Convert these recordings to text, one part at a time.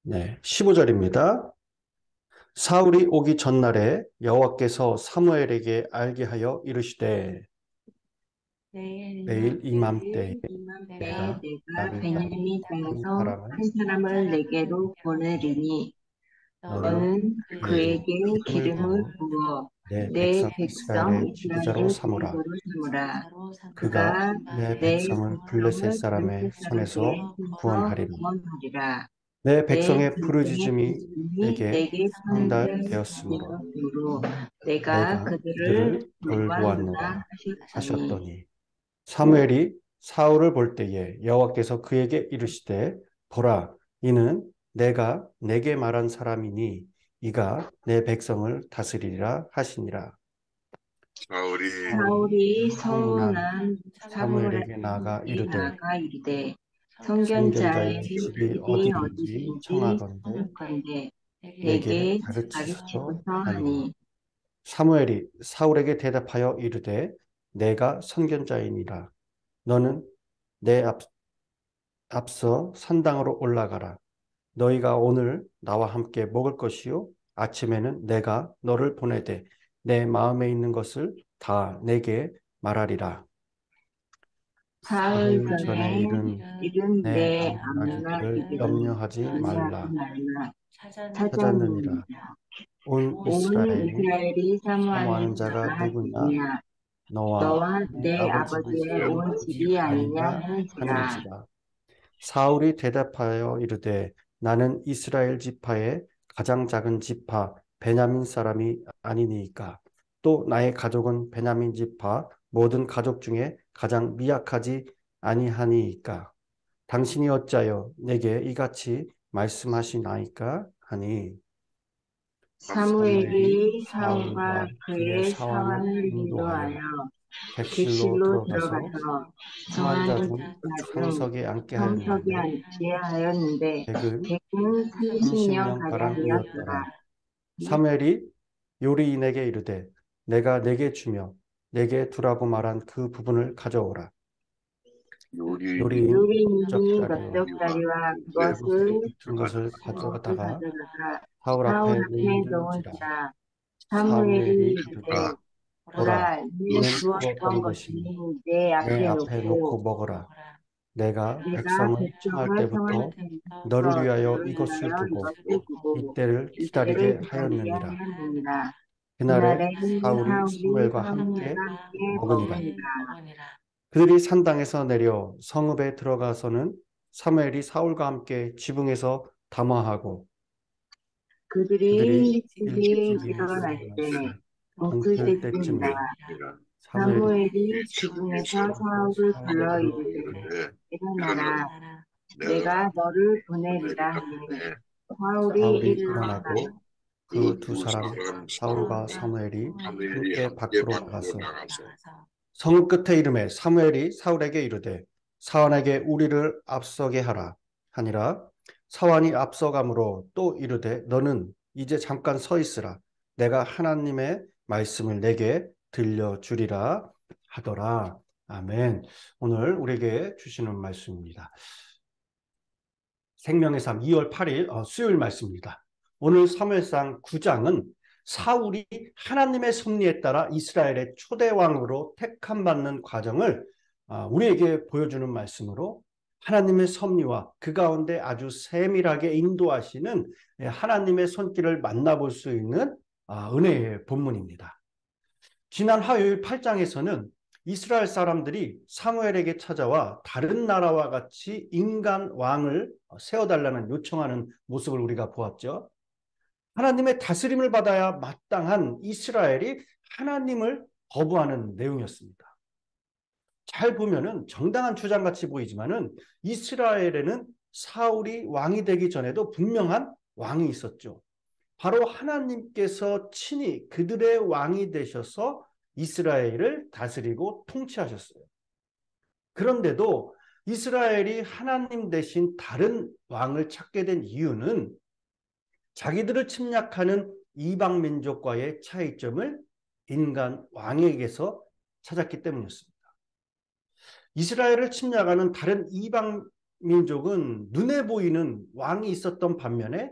네, 15절입니다. 사울이 오기 전날에 여호와께서 사무엘에게 알게 하여 이르시되 내일 이맘때에 내일 이맘때에 내가 내가 베냐민 땅에 베냐민 한 땅에서 사람을 한 사람을 내게로 보내리니 너는 너는 그에게 그에게 기름을 기름을 부어 부어 내 내 백성 백성 이스라엘의 지도자로 이스라엘의 삼으라. 지도자로 삼으라. 그가 그가 내 내 백성을 블레셋 백성을 사람의 블레셋 손에서 사람에게 손에서 구원하리라. 구원하리라. 내 내 백성의 백성의 부르짖음이 부르짖음이 내게 내게 상달되었으므로 상달되었으므로 내가 내가 그들을 그들을 돌보았노라 돌보았노라 하셨더니 하셨더니 사무엘이 사울을 볼 때에 여호와께서 그에게 이르시되 보라 이는 내가 내게 말한 사람이니 이가 내 백성을 다스리리라 하시니라. 사울이 사울이 사울이 소문난 서운한 사무엘에게 나아가 사무엘에게 이르되 나아가 이르되 선견자의 선견자의 집이 집이 어디든지 어디든지 청하건대 청하건대 내게 내게 가르치소서 가르치소서 하니 하니 사무엘이 사울에게 대답하여 이르되 내가 선견자이니라. 너는 내 앞서 산당으로 올라가라. 너희가 오늘 나와 함께 먹을 것이요 아침에는 내가 너를 보내되 내 마음에 있는 것을 다 내게 말하리라. 사흘 사흘 전에 전에 일은 이른 내 내 아들을 아들을 염려하지 염려하지 말라 말라 찾았느니라. 찾았느니라. 온 온 이스라엘이 이스라엘이 사모하는 사모하는 자가 자가 누구냐? 누구냐? 너와 너와 내 내 아버지 아버지의 이스라엘 온 집 집이 아니냐 아니냐 하는지라. 하는지라. 사울이 대답하여 이르되 나는 이스라엘 지파의 가장 작은 지파 베냐민 사람이 아니니까 또 나의 가족은 베냐민 지파 모든 가족 중에 가장 미약하지 아니하니까 당신이 어찌하여 내게 이같이 말씀하시나이까 하니 사무엘이 사무엘이 사울과 사울과 그의 그의 사환을 사환을 인도하여 인도하여 객실로 객실로 들어가서 들어가서 청한 정한 자 자 중 중 상석에 앉게 성석에 하였는데 앉게 하였는데 객은 객은 30년 30명가량이었더라. 가량이었더라. 사무엘이 요리인에게 이르되 내가 내게 주며 내게 두라고 말한 그 부분을 가져오라. 요리인이 요리인 요리인이 넓적다리와 넓적다리와 그것을 그것을 붙은 것을 가져다가 가져다가 사울 사울 앞에 앞에 놓은지라. 놓은지라. 사무엘이 사무엘이 이르되 이르되 보라 보라 이에 이는 주었던 구웠던 것이 것이 내 내 앞에 앞에 놓고 놓고 먹어라. 내가 내가 백성을 청할 백성을 청할 때부터 너를 때부터 위하여 너를 이것을 위하여 두고 이것을 두고 이때를 기다리게 이때를 기다리게 하였느니라. 하였느니라. 그날에 그날에 사울이 사울이 사무엘과 함께 사무엘과 함께 먹으니라. 먹으니라. 그들이 산당에서 내려 성읍에 들어가서는 사무엘이 사울과 함께 지붕에서 담화하고 그들이 그들이 일찍이 일찍이 일어날 일어날 때 때 동틀 동틀 때쯤이라. 때쯤에 사무엘이 사무엘이 지붕에서 지붕에서 사울을 사울에게 불러 이르되 이르되 일어나라. 내가 내가 너를 보내리라 보내리라 하니 하네. 사울이 사울이 일어나 일어나고 그 그 두 두 사람 사람 사울과 사울과 사무엘이 사무엘이 함께 함께 밖으로 밖으로 나가서 나가서 성읍 끝에 이름에 사무엘이 사울에게 이르되 사원에게 우리를 앞서게 하라 하니라. 사원이 앞서가므로 또 이르되 너는 이제 잠깐 서 있으라. 내가 하나님의 말씀을 내게 들려주리라 하더라. 아멘. 오늘 우리에게 주시는 말씀입니다. 생명의 삶 2월 8일 수요일 말씀입니다. 오늘 사무엘상 9장은 사울이 하나님의 섭리에 따라 이스라엘의 초대왕으로 택함받는 과정을 우리에게 보여주는 말씀으로 하나님의 섭리와 그 가운데 아주 세밀하게 인도하시는 하나님의 손길을 만나볼 수 있는 은혜의 본문입니다. 지난 화요일 8장에서는 이스라엘 사람들이 사무엘에게 찾아와 다른 나라와 같이 인간 왕을 세워달라는 요청하는 모습을 우리가 보았죠. 하나님의 다스림을 받아야 마땅한 이스라엘이 하나님을 거부하는 내용이었습니다. 잘 보면은 정당한 주장같이 보이지만은 이스라엘에는 사울이 왕이 되기 전에도 분명한 왕이 있었죠. 바로 하나님께서 친히 그들의 왕이 되셔서 이스라엘을 다스리고 통치하셨어요. 그런데도 이스라엘이 하나님 대신 다른 왕을 찾게 된 이유는 자기들을 침략하는 이방 민족과의 차이점을 인간 왕에게서 찾았기 때문이었습니다. 이스라엘을 침략하는 다른 이방 민족은 눈에 보이는 왕이 있었던 반면에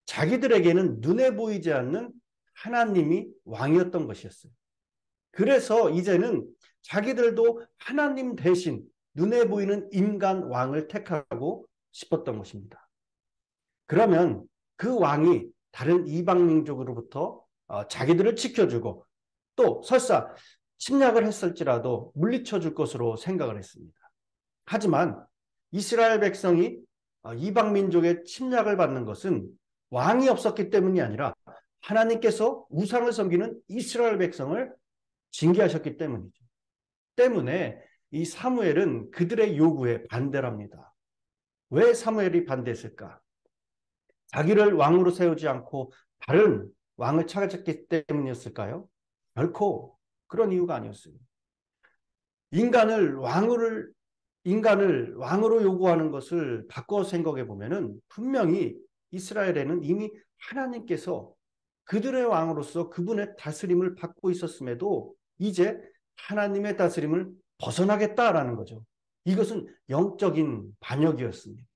자기들에게는 눈에 보이지 않는 하나님이 왕이었던 것이었어요. 그래서 이제는 자기들도 하나님 대신 눈에 보이는 인간 왕을 택하고 싶었던 것입니다. 그러면 그 왕이 다른 이방 민족으로부터 자기들을 지켜주고 또 설사 침략을 했을지라도 물리쳐 줄 것으로 생각을 했습니다. 하지만 이스라엘 백성이 이방 민족의 침략을 받는 것은 왕이 없었기 때문이 아니라 하나님께서 우상을 섬기는 이스라엘 백성을 징계하셨기 때문이죠. 때문에 이 사무엘은 그들의 요구에 반대를 합니다. 왜 사무엘이 반대했을까? 자기를 왕으로 세우지 않고 다른 왕을 찾았기 때문이었을까요? 결코 그런 이유가 아니었어요. 인간을 왕으로 요구하는 것을 바꿔 생각해 보면은 분명히 이스라엘에는 이미 하나님께서 그들의 왕으로서 그분의 다스림을 받고 있었음에도 이제 하나님의 다스림을 벗어나겠다라는 거죠. 이것은 영적인 반역이었습니다.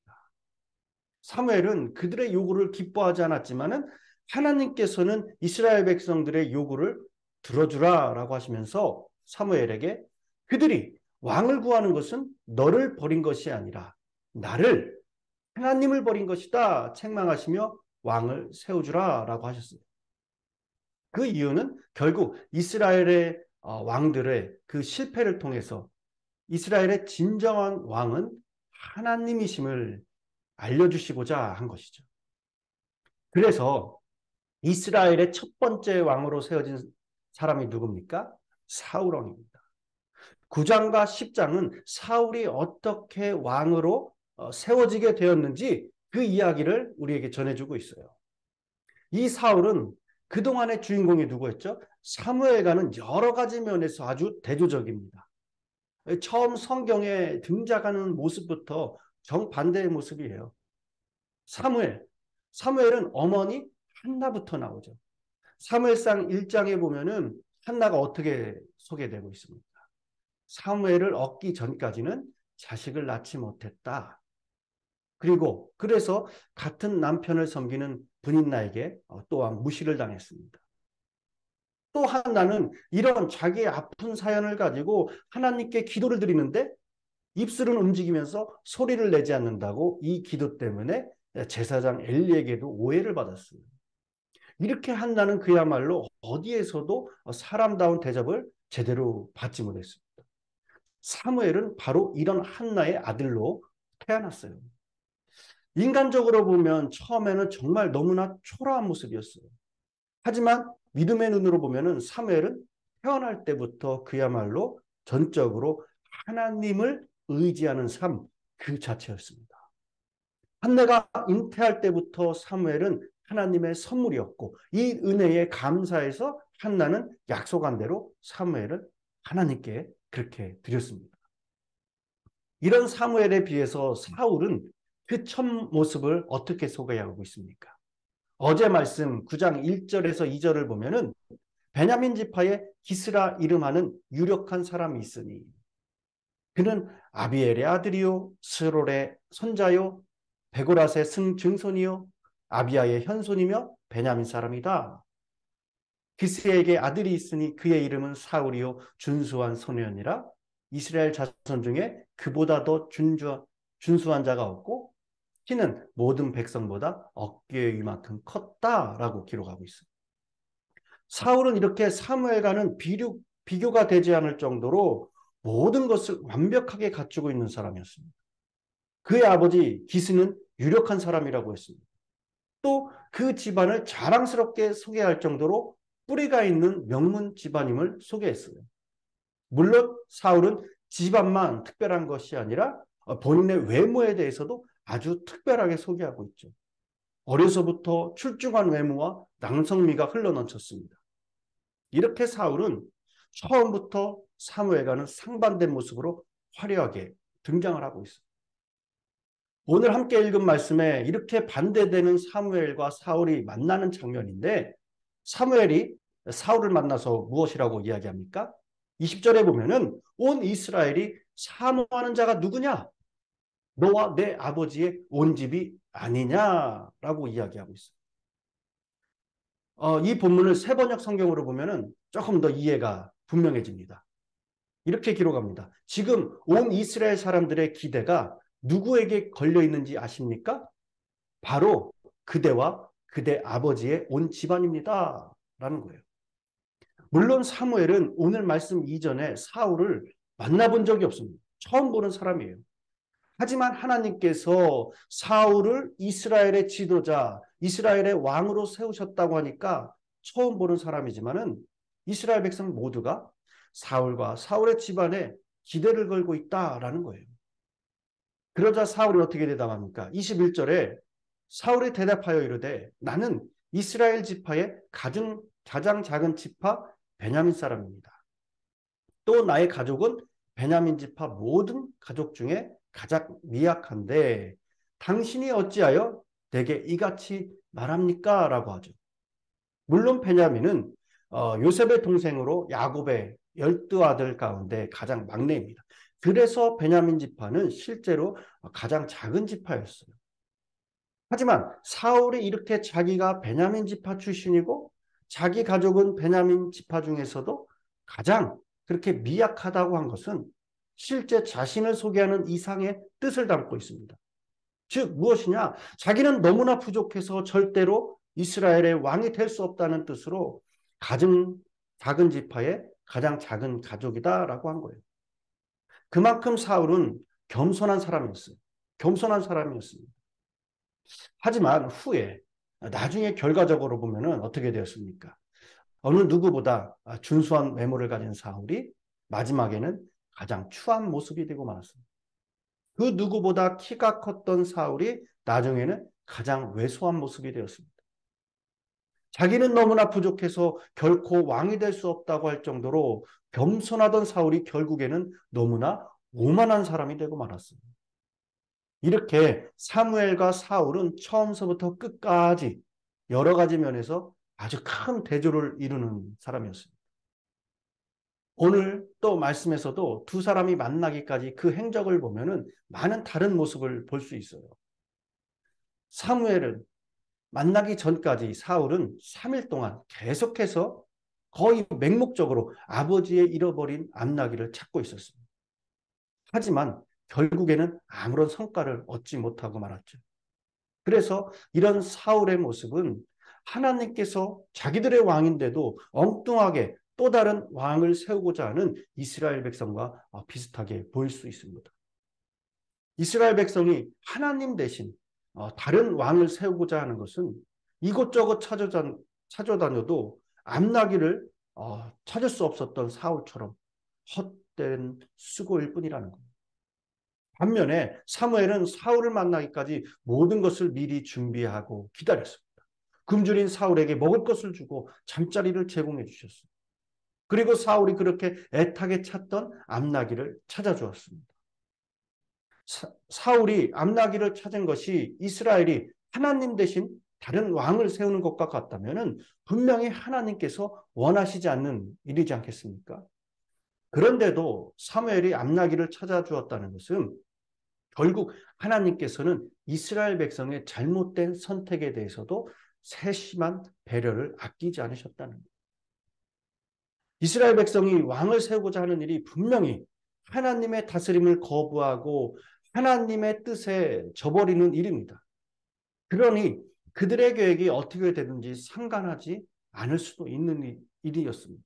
사무엘은 그들의 요구를 기뻐하지 않았지만은 하나님께서는 이스라엘 백성들의 요구를 들어주라라고 하시면서 사무엘에게 그들이 왕을 구하는 것은 너를 버린 것이 아니라 나를 하나님을 버린 것이다 책망하시며 왕을 세워주라라고 하셨어요. 그 이유는 결국 이스라엘의 왕들의 그 실패를 통해서 이스라엘의 진정한 왕은 하나님이심을 알려주시고자 한 것이죠. 그래서 이스라엘의 첫 번째 왕으로 세워진 사람이 누굽니까? 사울 왕입니다. 9장과 10장은 사울이 어떻게 왕으로 세워지게 되었는지 그 이야기를 우리에게 전해주고 있어요. 이 사울은 그동안의 주인공이 누구였죠? 사무엘과는 여러 가지 면에서 아주 대조적입니다. 처음 성경에 등장하는 모습부터 정반대의 모습이에요. 사무엘은 어머니 한나부터 나오죠. 사무엘상 1장에 보면은 한나가 어떻게 소개되고 있습니까? 사무엘을 얻기 전까지는 자식을 낳지 못했다. 그리고 그래서 같은 남편을 섬기는 분인나에게 또한 무시를 당했습니다. 또 한나는 이런 자기의 아픈 사연을 가지고 하나님께 기도를 드리는데 입술은 움직이면서 소리를 내지 않는다고 이 기도 때문에 제사장 엘리에게도 오해를 받았어요. 이렇게 한나는 그야말로 어디에서도 사람다운 대접을 제대로 받지 못했습니다. 사무엘은 바로 이런 한나의 아들로 태어났어요. 인간적으로 보면 처음에는 정말 너무나 초라한 모습이었어요. 하지만 믿음의 눈으로 보면은 사무엘은 태어날 때부터 그야말로 전적으로 하나님을 의지하는 삶 그 자체였습니다. 한나가 잉태할 때부터 사무엘은 하나님의 선물이었고 이 은혜에 감사해서 한나는 약속한 대로 사무엘을 하나님께 그렇게 드렸습니다. 이런 사무엘에 비해서 사울은 그 첫 모습을 어떻게 소개하고 있습니까? 어제 말씀 9장 1절에서 2절을 보면은 베냐민 지파의 기스라 이름하는 유력한 사람이 있으니 그는 아비엘의 아들이요 스롤의 손자요 베고라스의 증손이요 아비야의 현손이며 베냐민 사람이다. 기스에게 아들이 있으니 그의 이름은 사울이요 준수한 소년이라 이스라엘 자손 중에 그보다 더 준수한 자가 없고 키는 모든 백성보다 어깨 위만큼 컸다라고 기록하고 있습니다. 사울은 이렇게 사무엘과는 비교가 되지 않을 정도로 모든 것을 완벽하게 갖추고 있는 사람이었습니다. 그의 아버지 기스는 유력한 사람이라고 했습니다. 또 그 집안을 자랑스럽게 소개할 정도로 뿌리가 있는 명문 집안임을 소개했어요. 물론 사울은 집안만 특별한 것이 아니라 본인의 외모에 대해서도 아주 특별하게 소개하고 있죠. 어려서부터 출중한 외모와 낭성미가 흘러넘쳤습니다. 이렇게 사울은 처음부터 사무엘과는 상반된 모습으로 화려하게 등장을 하고 있습니다. 오늘 함께 읽은 말씀에 이렇게 반대되는 사무엘과 사울이 만나는 장면인데 사무엘이 사울을 만나서 무엇이라고 이야기합니까? 20절에 보면은 온 이스라엘이 사모하는 자가 누구냐? 너와 내 아버지의 온 집이 아니냐라고 이야기하고 있어요. 이 본문을 세번역 성경으로 보면은 조금 더 이해가 분명해집니다. 이렇게 기록합니다. 지금 온 이스라엘 사람들의 기대가 누구에게 걸려 있는지 아십니까? 바로 그대와 그대 아버지의 온 집안입니다. 라는 거예요. 물론 사무엘은 오늘 말씀 이전에 사울을 만나본 적이 없습니다. 처음 보는 사람이에요. 하지만 하나님께서 사울을 이스라엘의 지도자, 이스라엘의 왕으로 세우셨다고 하니까 처음 보는 사람이지만은 이스라엘 백성 모두가 사울과 사울의 집안에 기대를 걸고 있다라는 거예요. 그러자 사울이 어떻게 대답합니까? 21절에 사울이 대답하여 이르되 나는 이스라엘 지파의 가장 작은 지파 베냐민 사람입니다. 또 나의 가족은 베냐민 지파 모든 가족 중에 가장 미약한데 당신이 어찌하여 내게 이같이 말합니까? 라고 하죠. 물론 베냐민은 요셉의 동생으로 야곱의 12아들 가운데 가장 막내입니다. 그래서 베냐민 지파는 실제로 가장 작은 지파였어요. 하지만 사울이 이렇게 자기가 베냐민 지파 출신이고 자기 가족은 베냐민 지파 중에서도 가장 그렇게 미약하다고 한 것은 실제 자신을 소개하는 이상의 뜻을 담고 있습니다. 즉 무엇이냐? 자기는 너무나 부족해서 절대로 이스라엘의 왕이 될 수 없다는 뜻으로 가장 작은 지파의 가장 작은 가족이다라고 한 거예요. 그만큼 사울은 겸손한 사람이었어요. 겸손한 사람이었습니다. 하지만 후에 나중에 결과적으로 보면은 어떻게 되었습니까? 어느 누구보다 준수한 외모를 가진 사울이 마지막에는 가장 추한 모습이 되고 말았습니다. 그 누구보다 키가 컸던 사울이 나중에는 가장 왜소한 모습이 되었습니다. 자기는 너무나 부족해서 결코 왕이 될 수 없다고 할 정도로 겸손하던 사울이 결국에는 너무나 오만한 사람이 되고 말았습니다. 이렇게 사무엘과 사울은 처음서부터 끝까지 여러 가지 면에서 아주 큰 대조를 이루는 사람이었습니다. 오늘 또 말씀에서도 두 사람이 만나기까지 그 행적을 보면은 많은 다른 모습을 볼 수 있어요. 사무엘은 만나기 전까지 사울은 3일 동안 계속해서 거의 맹목적으로 아버지의 잃어버린 암나귀를 찾고 있었습니다. 하지만 결국에는 아무런 성과를 얻지 못하고 말았죠. 그래서 이런 사울의 모습은 하나님께서 자기들의 왕인데도 엉뚱하게 또 다른 왕을 세우고자 하는 이스라엘 백성과 비슷하게 보일 수 있습니다. 이스라엘 백성이 하나님 대신 다른 왕을 세우고자 하는 것은 이곳저곳 찾아다녀도 암나귀를 찾을 수 없었던 사울처럼 헛된 수고일 뿐이라는 겁니다. 반면에 사무엘은 사울을 만나기까지 모든 것을 미리 준비하고 기다렸습니다. 굶주린 사울에게 먹을 것을 주고 잠자리를 제공해 주셨습니다. 그리고 사울이 그렇게 애타게 찾던 암나귀를 찾아주었습니다. 사울이 암나귀를 찾은 것이 이스라엘이 하나님 대신 다른 왕을 세우는 것과 같다면 분명히 하나님께서 원하시지 않는 일이지 않겠습니까? 그런데도 사무엘이 암나귀를 찾아주었다는 것은 결국 하나님께서는 이스라엘 백성의 잘못된 선택에 대해서도 세심한 배려를 아끼지 않으셨다는 거예요. 이스라엘 백성이 왕을 세우고자 하는 일이 분명히 하나님의 다스림을 거부하고 하나님의 뜻에 저버리는 일입니다. 그러니 그들의 계획이 어떻게 되든지 상관하지 않을 수도 있는 일이었습니다.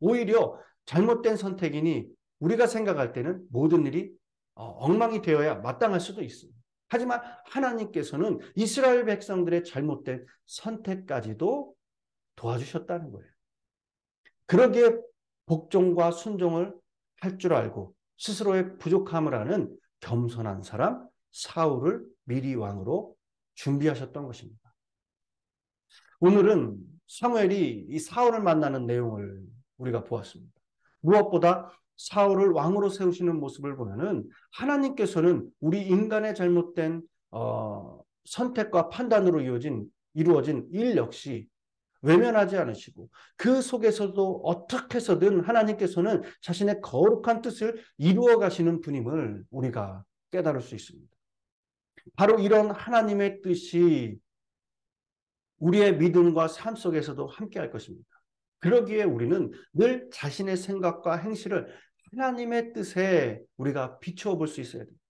오히려 잘못된 선택이니 우리가 생각할 때는 모든 일이 엉망이 되어야 마땅할 수도 있습니다. 하지만 하나님께서는 이스라엘 백성들의 잘못된 선택까지도 도와주셨다는 거예요. 그러기에 복종과 순종을 할 줄 알고 스스로의 부족함을 아는 겸손한 사람 사울을 미리 왕으로 준비하셨던 것입니다. 오늘은 사무엘이 이 사울을 만나는 내용을 우리가 보았습니다. 무엇보다 사울을 왕으로 세우시는 모습을 보면은 하나님께서는 우리 인간의 잘못된 선택과 판단으로 이루어진 일 역시 외면하지 않으시고 그 속에서도 어떻게 해서든 하나님께서는 자신의 거룩한 뜻을 이루어 가시는 분임을 우리가 깨달을 수 있습니다. 바로 이런 하나님의 뜻이 우리의 믿음과 삶 속에서도 함께할 것입니다. 그러기에 우리는 늘 자신의 생각과 행실을 하나님의 뜻에 우리가 비추어 볼 수 있어야 됩니다.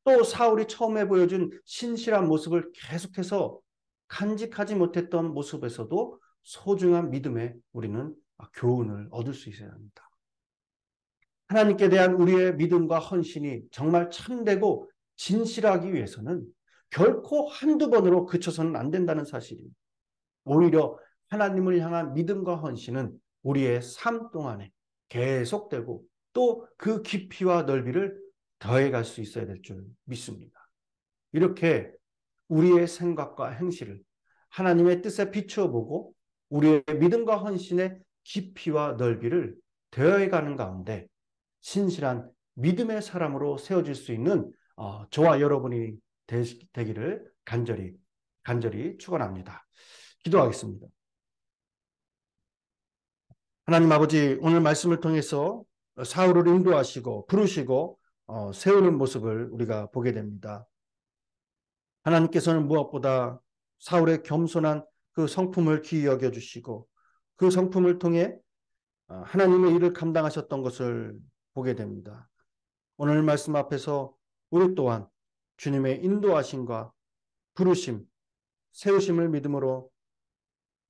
또 사울이 처음에 보여준 신실한 모습을 계속해서 간직하지 못했던 모습에서도 소중한 믿음에 우리는 교훈을 얻을 수 있어야 합니다. 하나님께 대한 우리의 믿음과 헌신이 정말 참되고 진실하기 위해서는 결코 한두 번으로 그쳐서는 안 된다는 사실입니다. 오히려 하나님을 향한 믿음과 헌신은 우리의 삶 동안에 계속되고 또 그 깊이와 넓이를 더해갈 수 있어야 될 줄 믿습니다. 이렇게 우리의 생각과 행실을 하나님의 뜻에 비추어 보고 우리의 믿음과 헌신의 깊이와 넓이를 더해가는 가운데 신실한 믿음의 사람으로 세워질 수 있는 저와 여러분이 되기를 간절히 축원합니다. 기도하겠습니다. 하나님 아버지, 오늘 말씀을 통해서 사울을 인도하시고 부르시고 세우는 모습을 우리가 보게 됩니다. 하나님께서는 무엇보다 사울의 겸손한 그 성품을 귀히 여겨주시고 그 성품을 통해 하나님의 일을 감당하셨던 것을 보게 됩니다. 오늘 말씀 앞에서 우리 또한 주님의 인도하심과 부르심, 세우심을 믿음으로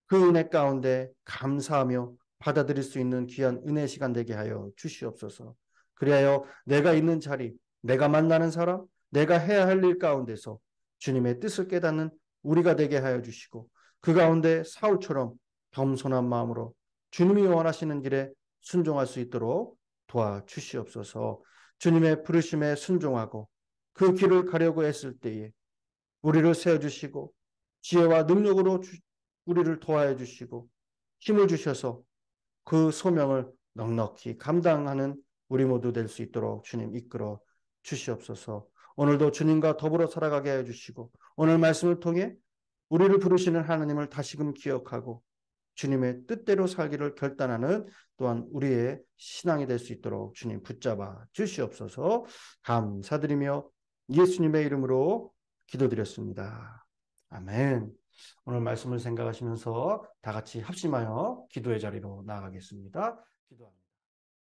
그 은혜 가운데 감사하며 받아들일 수 있는 귀한 은혜 시간 되게 하여 주시옵소서. 그리하여 내가 있는 자리, 내가 만나는 사람, 내가 해야 할 일 가운데서 주님의 뜻을 깨닫는 우리가 되게 하여 주시고 그 가운데 사울처럼 겸손한 마음으로 주님이 원하시는 길에 순종할 수 있도록 도와주시옵소서. 주님의 부르심에 순종하고 그 길을 가려고 했을 때에 우리를 세워주시고 지혜와 능력으로 우리를 도와해 주시고 힘을 주셔서 그 소명을 넉넉히 감당하는 우리 모두 될 수 있도록 주님 이끌어 주시옵소서. 오늘도 주님과 더불어 살아가게 해 주시고 오늘 말씀을 통해 우리를 부르시는 하나님을 다시금 기억하고 주님의 뜻대로 살기를 결단하는 또한 우리의 신앙이 될 수 있도록 주님 붙잡아 주시옵소서. 감사드리며 예수님의 이름으로 기도드렸습니다. 아멘. 오늘 말씀을 생각하시면서 다 같이 합심하여 기도의 자리로 나아가겠습니다. 기도합니다.